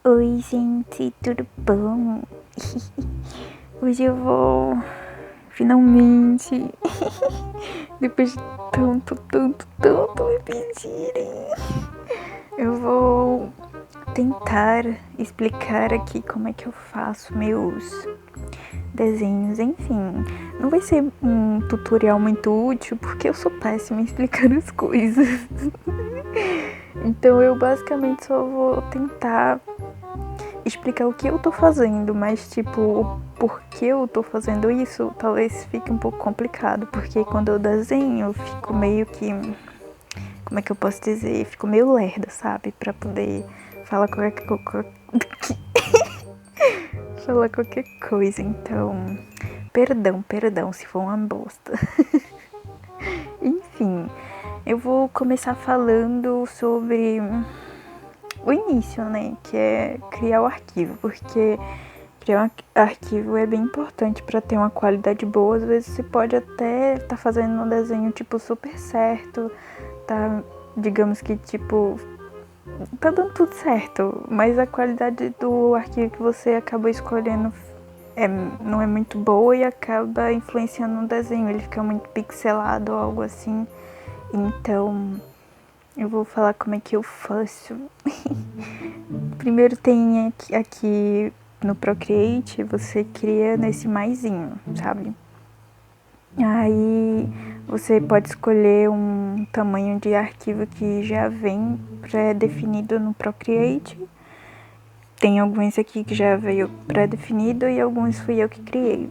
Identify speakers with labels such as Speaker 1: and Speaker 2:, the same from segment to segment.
Speaker 1: Oi, gente, tudo bom? Hoje eu vou finalmente, depois de tanto me pedirem, eu vou tentar explicar aqui como é que eu faço meus desenhos. Enfim, não vai ser um tutorial muito útil porque eu sou péssima em explicar as coisas. Então eu basicamente só vou tentar explicar o que eu tô fazendo, mas tipo, o porquê eu tô fazendo isso talvez fique um pouco complicado, porque quando eu desenho eu fico meio que, como é que eu posso dizer, fico meio lerda, sabe, pra poder falar falar qualquer coisa. Então, perdão se for uma bosta. Enfim, eu vou começar falando sobre o início, né, que é criar o arquivo, porque criar um arquivo é bem importante para ter uma qualidade boa. Às vezes você pode até estar fazendo um desenho tipo super certo, tá, digamos que tipo tá dando tudo certo, mas a qualidade do arquivo que você acabou escolhendo não é muito boa e acaba influenciando no desenho, ele fica muito pixelado ou algo assim. Então eu vou falar como é que eu faço. Primeiro tem aqui no Procreate, você cria nesse maisinho, sabe? Aí você pode escolher um tamanho de arquivo que já vem pré-definido no Procreate. Tem alguns aqui que já veio pré-definido e alguns fui eu que criei.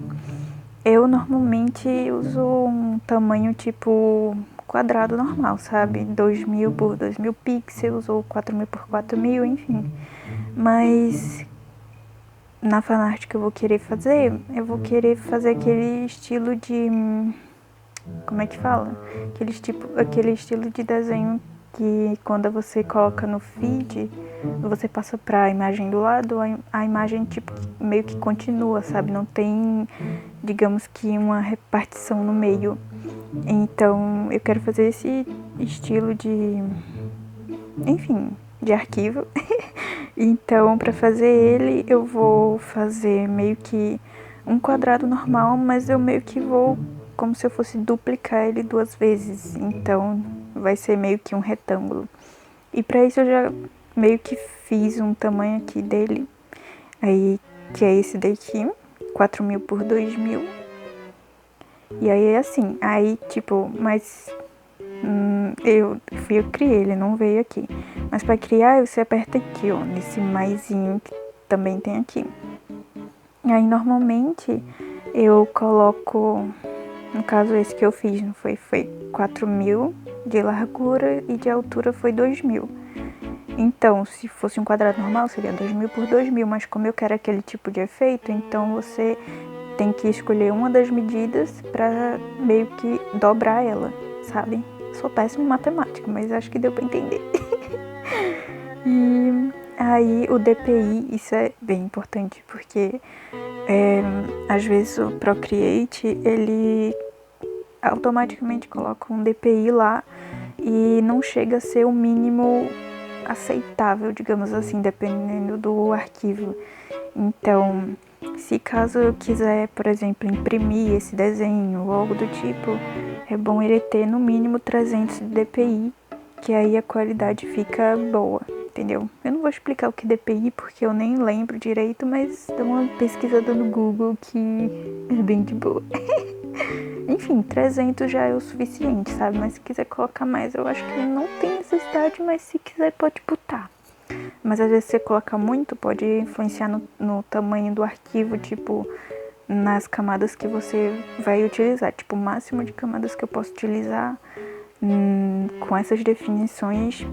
Speaker 1: Eu normalmente uso um tamanho tipo quadrado normal, sabe? 2000 por 2000 pixels ou 4000 por 4000, enfim. Mas na fanart que eu vou querer fazer aquele estilo de... Como é que fala? Aquele estilo de desenho que quando você coloca no feed, você passa pra imagem do lado, a imagem tipo meio que continua, sabe? Não tem, digamos que uma repartição no meio. Então eu quero fazer esse estilo de... enfim, de arquivo. Então, para fazer ele, eu vou fazer meio que um quadrado normal, mas eu meio que vou como se eu fosse duplicar ele 2 vezes. Então, vai ser meio que um retângulo. E para isso eu já meio que fiz um tamanho aqui dele, aí que é esse daqui, 4000 por 2000. E aí é assim, aí tipo, mas eu criei, ele não veio aqui. Mas para criar, você aperta aqui, ó, nesse maisinho que também tem aqui. E aí normalmente eu coloco, no caso esse que eu fiz, não foi 4000 de largura e de altura foi 2000. Então, se fosse um quadrado normal, seria 2000 por 2000, mas como eu quero aquele tipo de efeito, então você tem que escolher uma das medidas para meio que dobrar ela, sabe? Sou péssima em matemática, mas acho que deu para entender. E aí o DPI, isso é bem importante, porque às vezes o Procreate, ele automaticamente coloca um DPI lá e não chega a ser o mínimo aceitável, digamos assim, dependendo do arquivo. Então, se caso eu quiser, por exemplo, imprimir esse desenho ou algo do tipo, é bom ele ter no mínimo 300 de DPI, que aí a qualidade fica boa, entendeu? Eu não vou explicar o que é DPI porque eu nem lembro direito, mas dá uma pesquisada no Google que é bem de boa. Enfim, 300 já é o suficiente, sabe? Mas se quiser colocar mais, eu acho que não tem necessidade, mas se quiser pode botar. Mas às vezes você colocar muito, pode influenciar no tamanho do arquivo, tipo, nas camadas que você vai utilizar. Tipo, o máximo de camadas que eu posso utilizar com essas definições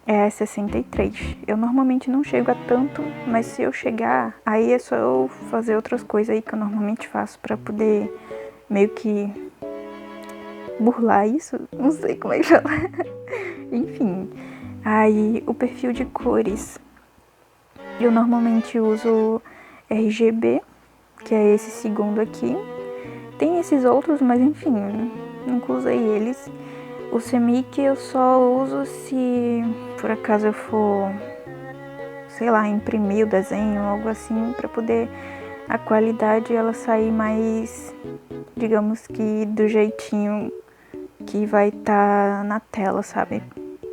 Speaker 1: é a 63. Eu normalmente não chego a tanto, mas se eu chegar, aí é só eu fazer outras coisas aí que eu normalmente faço pra poder meio que burlar isso. Não sei como é que fala. Enfim, aí o perfil de cores. Eu normalmente uso RGB, que é esse segundo aqui. Tem esses outros, mas enfim, nunca usei eles. O CMYK eu só uso se por acaso eu for, sei lá, imprimir o desenho, algo assim, para poder a qualidade ela sair mais, digamos que do jeitinho que vai estar na tela, sabe?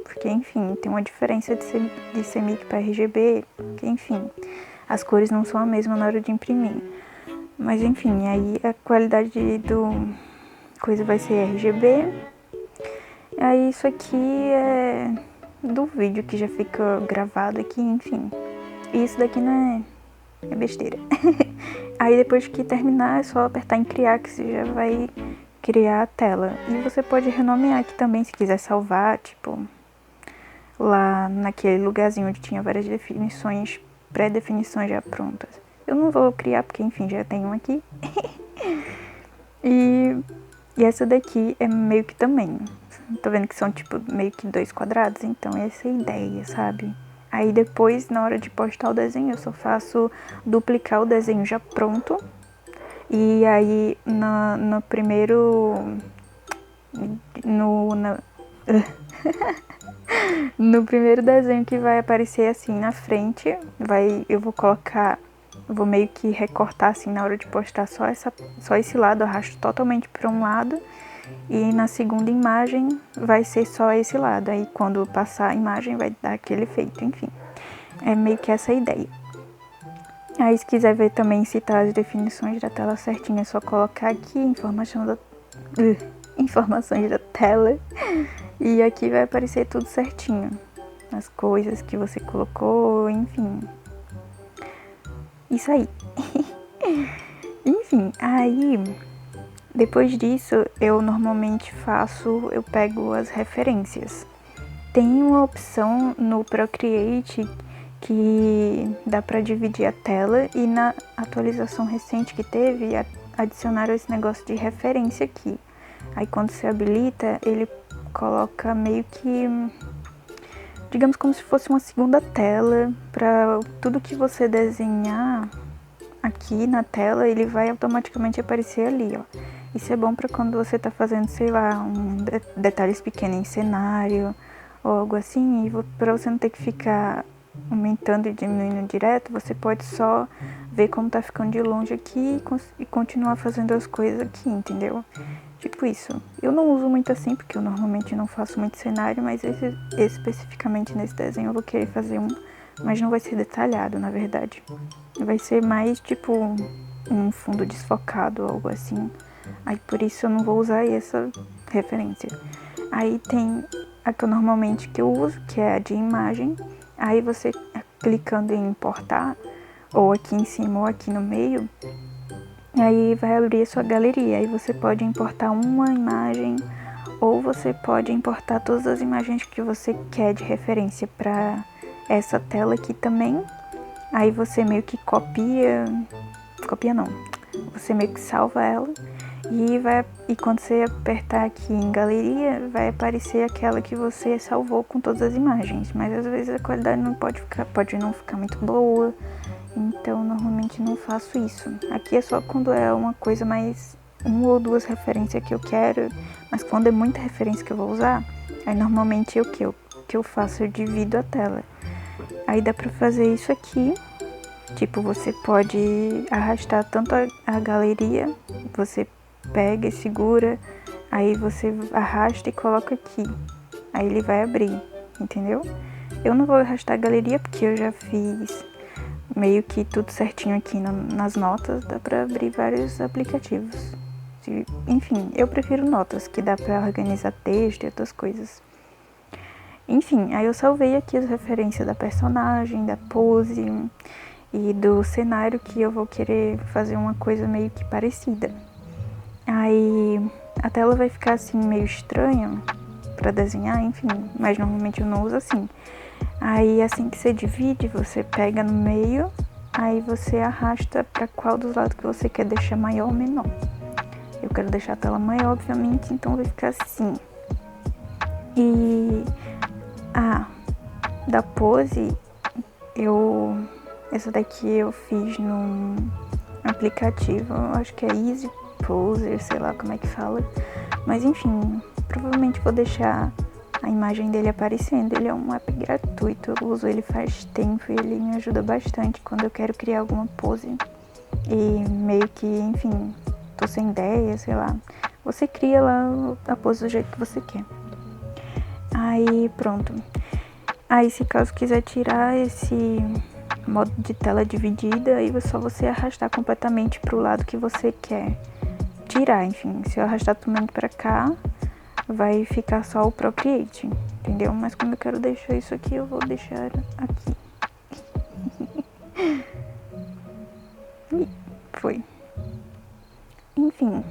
Speaker 1: Porque, enfim, tem uma diferença de CMYK para RGB, que, enfim, as cores não são a mesma na hora de imprimir. Mas, enfim, aí a qualidade do coisa vai ser RGB. Aí isso aqui é do vídeo que já fica gravado aqui, enfim. E isso daqui não é besteira. Aí depois que terminar é só apertar em criar que você já vai criar a tela. E você pode renomear aqui também se quiser salvar, tipo, lá naquele lugarzinho onde tinha várias definições, pré-definições já prontas. Eu não vou criar porque, enfim, já tem um aqui. E essa daqui é meio que também. Tô vendo que são, tipo, meio que 2 quadrados, então essa é a ideia, sabe? Aí depois, na hora de postar o desenho, eu só faço duplicar o desenho já pronto. E aí, no primeiro... No primeiro desenho que vai aparecer assim na frente, eu vou meio que recortar assim na hora de postar só esse lado, eu arrasto totalmente para um lado. E na segunda imagem vai ser só esse lado. Aí quando passar a imagem vai dar aquele efeito, enfim. É meio que essa a ideia. Aí se quiser ver também se tá as definições da tela certinho, é só colocar aqui informações da tela. E aqui vai aparecer tudo certinho. As coisas que você colocou, enfim. Isso aí. Enfim, aí... Depois disso, eu normalmente eu pego as referências. Tem uma opção no Procreate que dá para dividir a tela e na atualização recente que teve, adicionaram esse negócio de referência aqui. Aí quando você habilita, ele coloca meio que, digamos como se fosse uma segunda tela para tudo que você desenhar aqui na tela, ele vai automaticamente aparecer ali, ó. Isso é bom para quando você tá fazendo, sei lá, detalhes pequenos em cenário ou algo assim, e para você não ter que ficar aumentando e diminuindo direto, você pode só ver como tá ficando de longe aqui e continuar fazendo as coisas aqui, entendeu? Tipo isso. Eu não uso muito assim, porque eu normalmente não faço muito cenário, mas especificamente nesse desenho eu vou querer fazer mas não vai ser detalhado, na verdade. Vai ser mais tipo um fundo desfocado ou algo assim. Aí por isso eu não vou usar essa referência. Aí tem a que eu normalmente uso, que é a de imagem. Aí você clicando em importar, ou aqui em cima ou aqui no meio, aí vai abrir a sua galeria. Aí você pode importar uma imagem, ou você pode importar todas as imagens que você quer de referência para essa tela aqui também. Aí você meio que copia não, você meio que salva ela e quando você apertar aqui em galeria, vai aparecer aquela que você salvou com todas as imagens, mas às vezes a qualidade pode não ficar muito boa, então normalmente não faço isso. Aqui é só quando é uma coisa mais, uma ou duas referências que eu quero, mas quando é muita referência que eu vou usar, aí normalmente o que eu faço, eu divido a tela. Aí dá pra fazer isso aqui. Tipo, você pode arrastar tanto a galeria, você pega e segura, aí você arrasta e coloca aqui. Aí ele vai abrir, entendeu? Eu não vou arrastar a galeria porque eu já fiz meio que tudo certinho aqui nas notas, dá pra abrir vários aplicativos. Enfim, eu prefiro notas, que dá pra organizar texto e outras coisas. Enfim, aí eu salvei aqui as referências da personagem, da pose e do cenário que eu vou querer fazer uma coisa meio que parecida. Aí a tela vai ficar assim meio estranha pra desenhar, enfim, mas normalmente eu não uso assim. Aí assim que você divide, você pega no meio, aí você arrasta pra qual dos lados que você quer deixar maior ou menor. Eu quero deixar a tela maior, obviamente, então vai ficar assim. E da pose, essa daqui eu fiz num aplicativo, acho que é Easy Poser, sei lá como é que fala. Mas enfim, provavelmente vou deixar a imagem dele aparecendo. Ele é um app gratuito, eu uso ele faz tempo e ele me ajuda bastante quando eu quero criar alguma pose. E meio que, enfim, tô sem ideia, sei lá. Você cria lá a pose do jeito que você quer. Aí, pronto. Aí, se caso quiser tirar esse modo de tela dividida, aí é só você arrastar completamente pro lado que você quer tirar. Enfim, se eu arrastar também pra cá, vai ficar só o Procreate, entendeu? Mas como eu quero deixar isso aqui, eu vou deixar aqui. E foi. Enfim,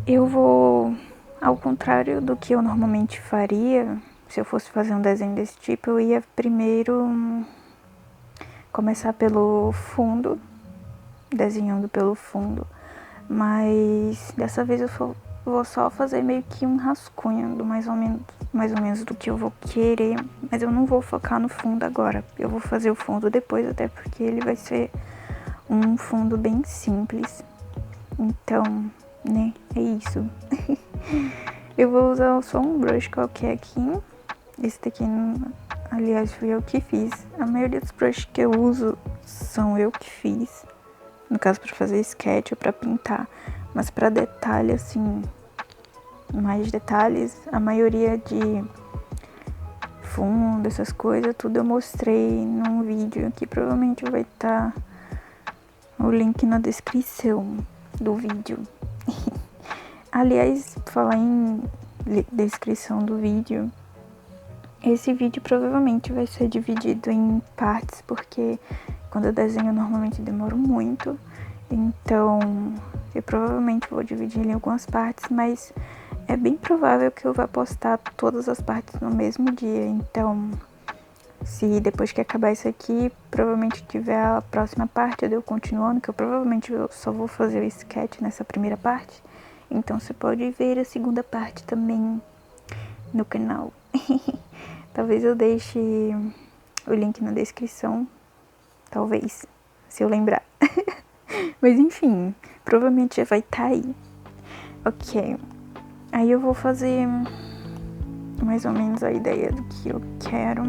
Speaker 1: eu vou, ao contrário do que eu normalmente faria, se eu fosse fazer um desenho desse tipo, eu ia primeiro começar pelo fundo, desenhando pelo fundo, mas dessa vez eu vou só fazer meio que um rascunho do mais ou menos do que eu vou querer, mas eu não vou focar no fundo agora. Eu vou fazer o fundo depois, até porque ele vai ser um fundo bem simples. Então, né, é isso. Eu vou usar só um brush qualquer aqui. Esse daqui, aliás, fui eu que fiz. A maioria dos brushes que eu uso são eu que fiz. No caso, para fazer sketch ou para pintar. Mas para detalhe, assim, mais detalhes, a maioria de fundo, essas coisas, tudo eu mostrei num vídeo que provavelmente vai estar o link na descrição do vídeo. Aliás, falar em descrição do vídeo, esse vídeo provavelmente vai ser dividido em partes, porque quando eu desenho eu normalmente demoro muito, então eu provavelmente vou dividir ele em algumas partes, mas é bem provável que eu vá postar todas as partes no mesmo dia. Então, se depois que acabar isso aqui, provavelmente tiver a próxima parte, eu continuando, que eu provavelmente só vou fazer o sketch nessa primeira parte, então você pode ver a segunda parte também no canal. Talvez eu deixe o link na descrição, talvez, se eu lembrar. Mas enfim, provavelmente já vai estar aí. Ok, aí eu vou fazer mais ou menos a ideia do que eu quero.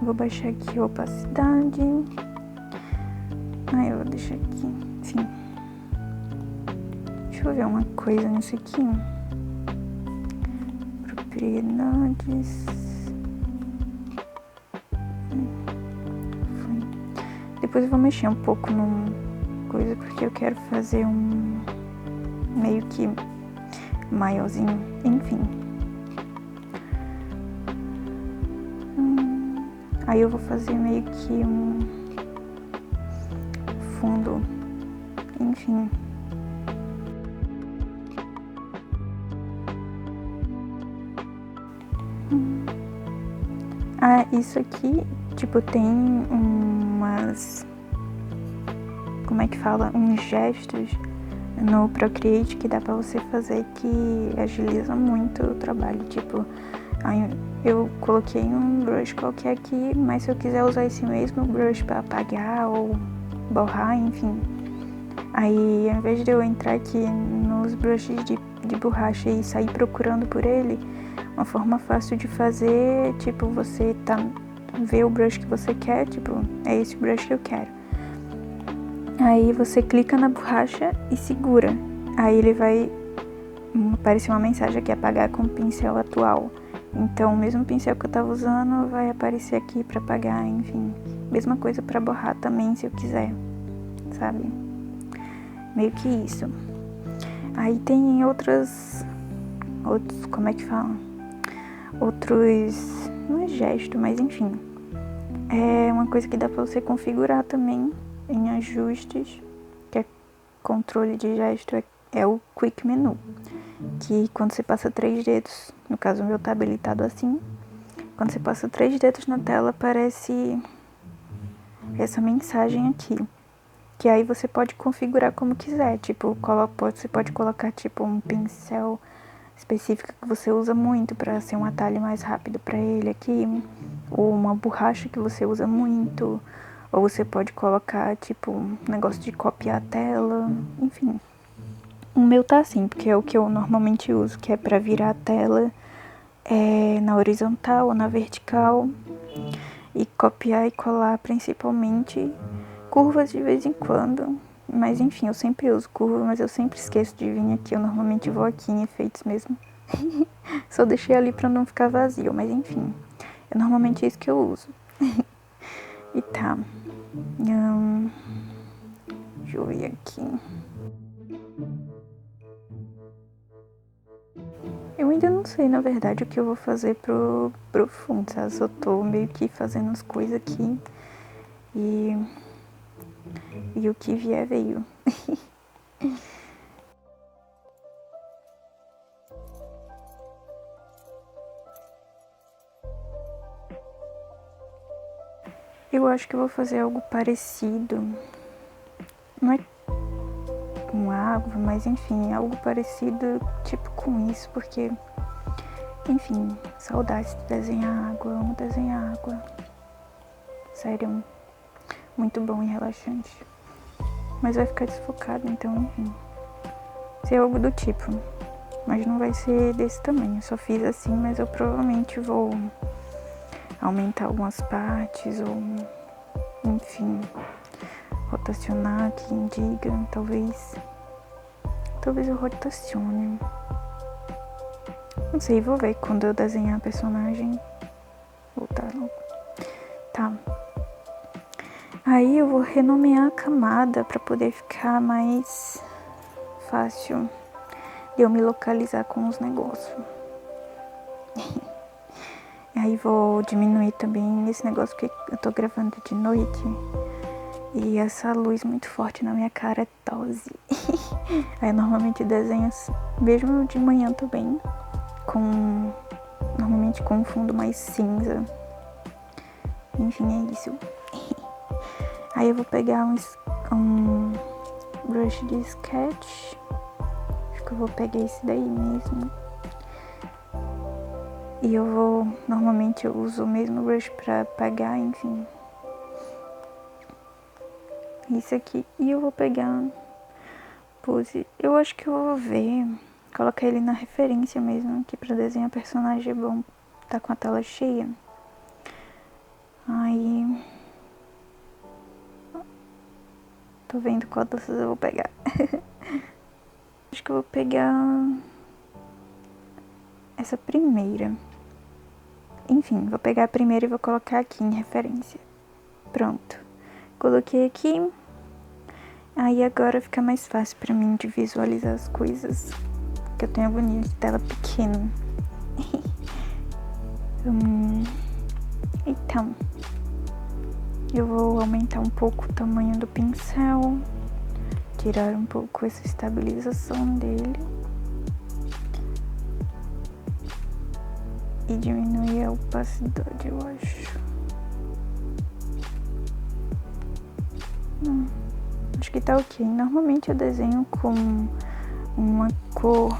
Speaker 1: Vou baixar aqui a opacidade. Eu vou deixar aqui, sim. Deixa eu ver uma coisa nisso aqui. Propriedades. Depois eu vou mexer um pouco numa coisa, porque eu quero fazer um meio que maiorzinho, enfim. Aí eu vou fazer meio que um fundo, enfim. Isso aqui, tipo, tem umas, como é que fala? Uns gestos no Procreate que dá pra você fazer que agiliza muito o trabalho. Tipo, eu coloquei um brush qualquer aqui, mas se eu quiser usar esse mesmo brush pra apagar ou borrar, enfim, aí ao invés de eu entrar aqui nos brushes de borracha e sair procurando por ele, uma forma fácil de fazer, tipo, você vê o brush que você quer, tipo, é esse brush que eu quero. Aí você clica na borracha e segura. Aí ele vai aparecer uma mensagem aqui, apagar com o pincel atual. Então, o mesmo pincel que eu tava usando vai aparecer aqui pra apagar, enfim. Mesma coisa pra borrar também, se eu quiser, sabe? Meio que isso. Aí tem outros, como é que fala? Outros, não é gesto, mas enfim. É uma coisa que dá pra você configurar também em ajustes, que é controle de gesto, é o Quick Menu. Que quando você passa 3 dedos, no caso o meu tá habilitado assim, quando você passa 3 dedos na tela aparece essa mensagem aqui, que aí você pode configurar como quiser, tipo, você pode colocar tipo um pincel específico que você usa muito para ser um atalho mais rápido para ele aqui, ou uma borracha que você usa muito, ou você pode colocar tipo um negócio de copiar a tela, enfim. O meu tá assim, porque é o que eu normalmente uso, que é pra virar a tela na horizontal ou na vertical e copiar e colar principalmente curvas de vez em quando. Mas enfim, eu sempre uso curva, mas eu sempre esqueço de vir aqui. Eu normalmente vou aqui em efeitos mesmo. Só deixei ali pra não ficar vazio, mas enfim. É normalmente isso que eu uso. E tá. Deixa eu ver aqui. Eu ainda não sei, na verdade, o que eu vou fazer pro fundo, sabe? Eu só tô meio que fazendo as coisas aqui. E o que vier veio. Eu acho que eu vou fazer algo parecido. Não é com água, mas enfim, algo parecido tipo com isso, porque, enfim, saudades de desenhar água, eu amo desenhar água. Sério, muito bom e relaxante. Mas vai ficar desfocado, então, enfim. Ser algo do tipo. Mas não vai ser desse tamanho. Eu só fiz assim, mas eu provavelmente vou aumentar algumas partes ou, enfim, rotacionar quem diga, talvez eu rotacione. Não sei, vou ver quando eu desenhar a personagem. Voltar logo. Tá. Aí eu vou renomear a camada pra poder ficar mais fácil de eu me localizar com os negócios. Aí vou diminuir também esse negócio que eu tô gravando de noite. E essa luz muito forte na minha cara é tosse. Aí eu normalmente desenho mesmo de manhã também. Normalmente com um fundo mais cinza. Enfim, é isso. Aí eu vou pegar um brush de sketch. Acho que eu vou pegar esse daí mesmo. E normalmente eu uso o mesmo brush pra apagar, enfim. Isso aqui. E eu vou pegar pose. Eu acho que eu vou ver. Colocar ele na referência mesmo, que pra desenhar personagem é bom. Tá com a tela cheia. Aí... tô vendo qual dessas eu vou pegar. Acho que eu vou pegar essa primeira. Enfim, vou pegar a primeira e vou colocar aqui em referência. Pronto. Coloquei aqui. Aí agora fica mais fácil pra mim de visualizar as coisas. Porque eu tenho agonia de tela pequena. Então, eu vou aumentar um pouco o tamanho do pincel. Tirar um pouco essa estabilização dele. E diminuir a opacidade, eu acho. Acho que tá ok. Normalmente eu desenho com uma cor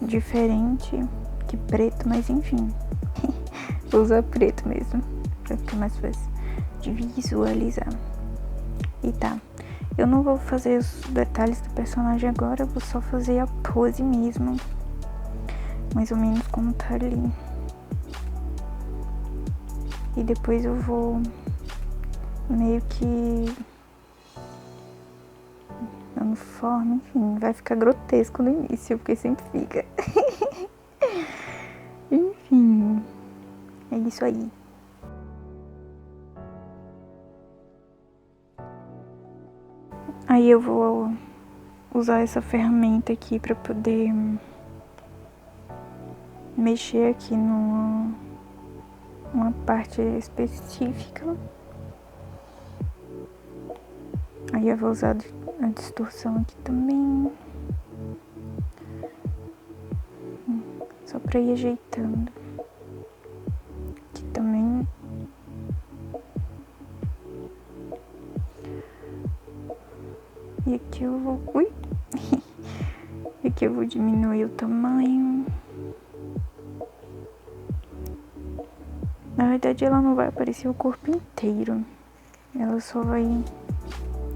Speaker 1: diferente que preto, mas enfim. Vou usar preto mesmo, pra ficar mais fácil de visualizar. E tá. Eu não vou fazer os detalhes do personagem agora, eu vou só fazer a pose mesmo. Mais ou menos como tá ali. E depois eu vou meio que dando forma, enfim, vai ficar grotesco no início, porque sempre fica. Enfim, é isso aí. Aí eu vou usar essa ferramenta aqui pra poder mexer aqui numa parte específica. Aí eu vou usar a distorção aqui também. Só pra ir ajeitando. Aqui também. E aqui eu vou... Ui! E aqui eu vou diminuir o tamanho. Na verdade ela não vai aparecer o corpo inteiro. Ela só vai...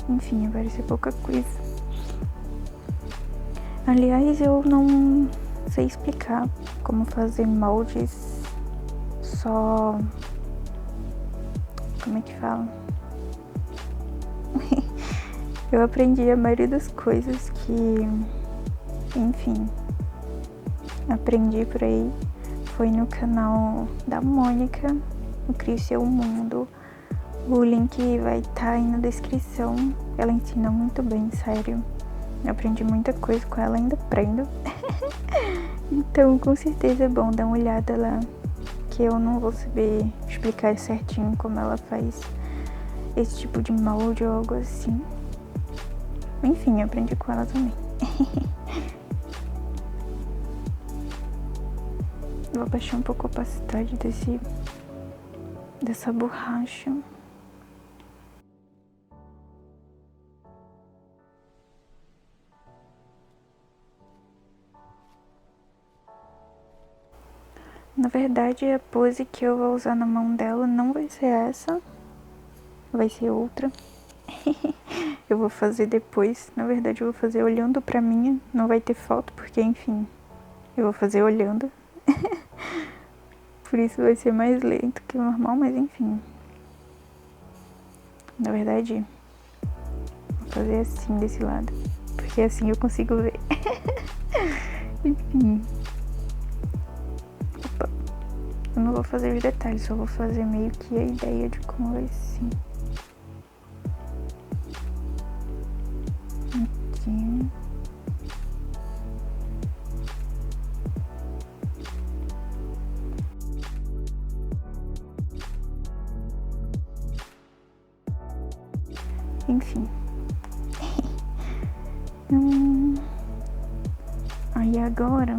Speaker 1: Enfim, aparecer pouca coisa. Aliás, eu não sei explicar como fazer moldes só... Como é que fala? Eu aprendi a maioria das coisas que, enfim, aprendi por aí. Foi no canal da Mônica, o Crie Seu Mundo. O link vai estar aí na descrição. Ela ensina muito bem, sério. Eu aprendi muita coisa com ela, ainda aprendo. Então, com certeza é bom dar uma olhada lá, que eu não vou saber explicar certinho como ela faz esse tipo de molde ou algo assim. Enfim, eu aprendi com ela também. Vou baixar um pouco a opacidade dessa borracha. Na verdade, a pose que eu vou usar na mão dela não vai ser essa, vai ser outra. Eu vou fazer depois, na verdade eu vou fazer olhando pra minha, não vai ter foto porque, enfim, eu vou fazer olhando. Por isso vai ser mais lento que o normal, mas enfim. Na verdade, vou fazer assim desse lado, porque assim eu consigo ver. Enfim. Opa. Eu não vou fazer os detalhes, só vou fazer meio que a ideia de como vai ser. Aqui. Enfim. Aí agora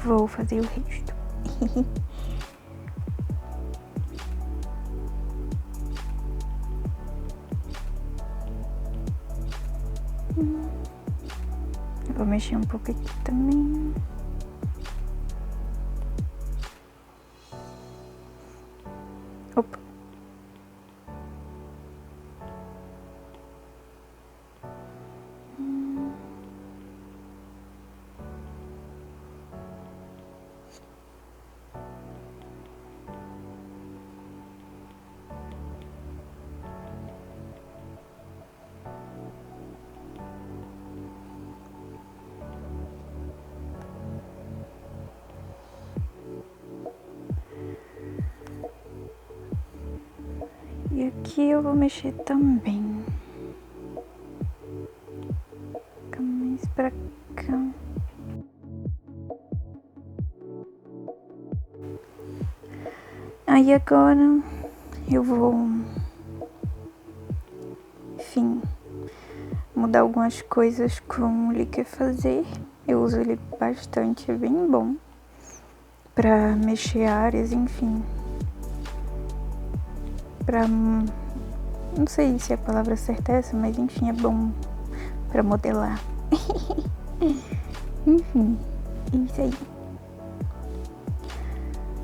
Speaker 1: vou fazer o resto. Vou mexer um pouco aqui também. Opa. E aqui eu vou mexer também. Fica mais pra cá. Aí agora eu vou, enfim, mudar algumas coisas com o liquefazer. Eu uso ele bastante, é bem bom pra mexer áreas, enfim. Pra, não sei se a palavra certa é essa, mas enfim, é bom pra modelar. Enfim, é isso aí.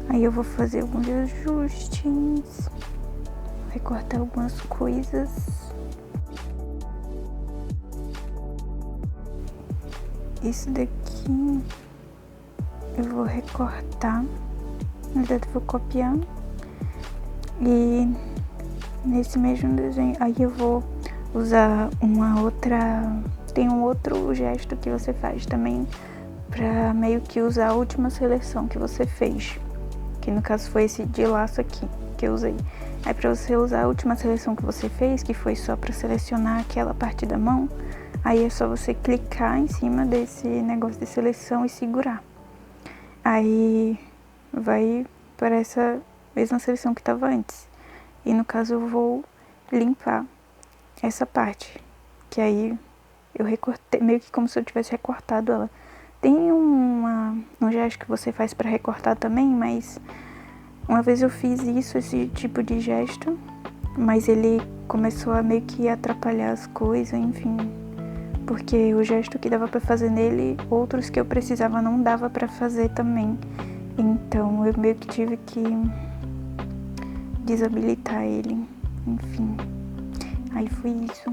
Speaker 1: Aí eu vou fazer alguns ajustes, recortar algumas coisas. Isso daqui eu vou recortar, na verdade eu vou copiar. E nesse mesmo desenho, aí eu vou usar uma outra... Tem um outro gesto que você faz também pra meio que usar a última seleção que você fez. Que no caso foi esse de laço aqui que eu usei. Aí pra você usar a última seleção que você fez, que foi só pra selecionar aquela parte da mão, aí é só você clicar em cima desse negócio de seleção e segurar. Aí vai para essa mesma seleção que estava antes. E no caso eu vou limpar essa parte, que aí eu recortei, meio que como se eu tivesse recortado ela. Tem um gesto que você faz para recortar também, mas uma vez eu fiz isso, esse tipo de gesto, mas ele começou a meio que atrapalhar as coisas, enfim. Porque o gesto que dava para fazer nele, outros que eu precisava não dava para fazer também. Então eu meio que tive que desabilitar ele, enfim. Aí foi isso.